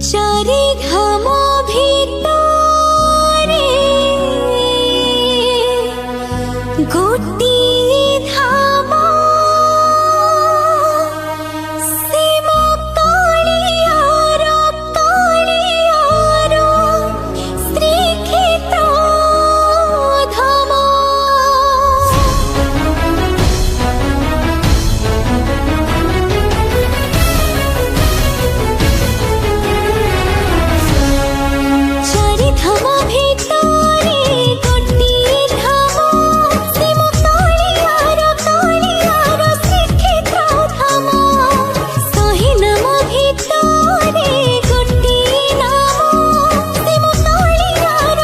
चारि घाम भितरे गोटिए धाम सिम कालियार श्रीक्षेत्र धाम। चारि धाम भितरे गोटिए धाम सिम कालियार श्रीक्षेत्र धाम। सही नाम भितरे गोटिए नाम सिम कालियार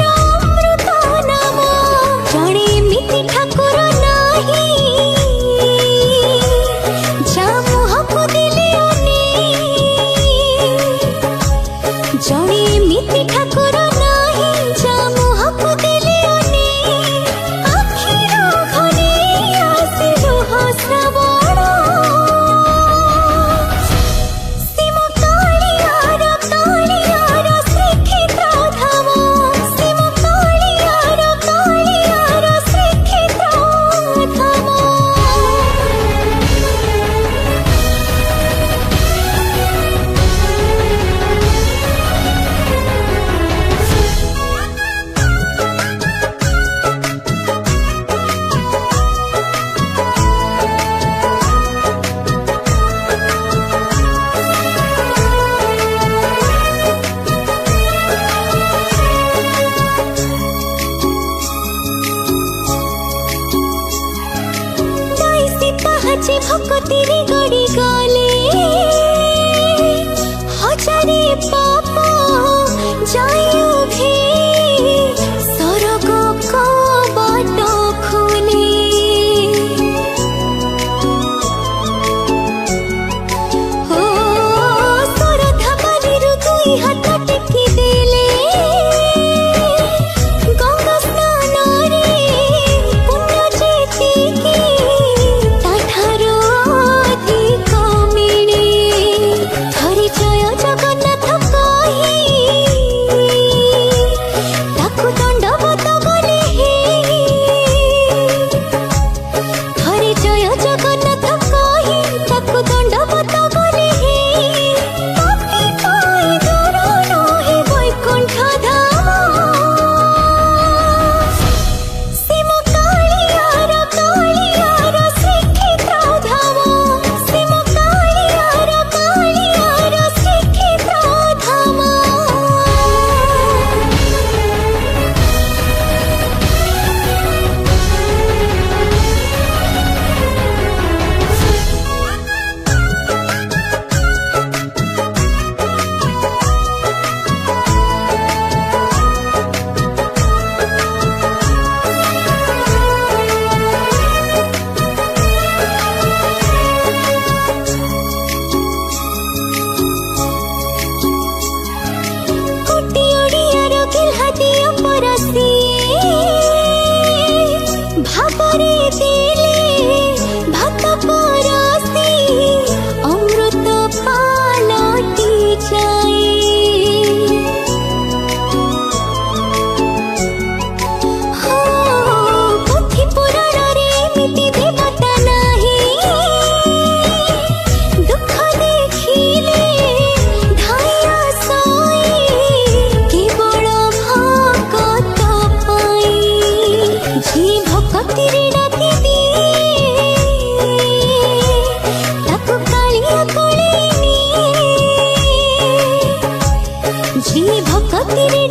अमृत नाम। जणे एमिति ठाकुर नाही जा मुहको देले जणे एमिति ठाकुर नाही जा मुहको देले आखिर घरे आसे लुह श्रावण। सिम कालियार श्रीक्षेत्र धाम सिम कालियार श्रीक्षेत्र धाम। पाहाचे भक्तिरे गड़ी गले हजारे पाप जायो भी सरग कबाट खुले। ओ सरधा बालिरु दुई हाथ टेकी देले गंगा स्नान रे पुण्य जेतिकी भावरे दिले भात परसी अमृत पालटी जाए। हो पुथि पुराण रे एमिति देवता नाही दुख देखिले धाई आसई केवल भगत पाई। जी भक्तिरे डाकी दिए ताकु कालिया कोले निए। जी भक्तिरे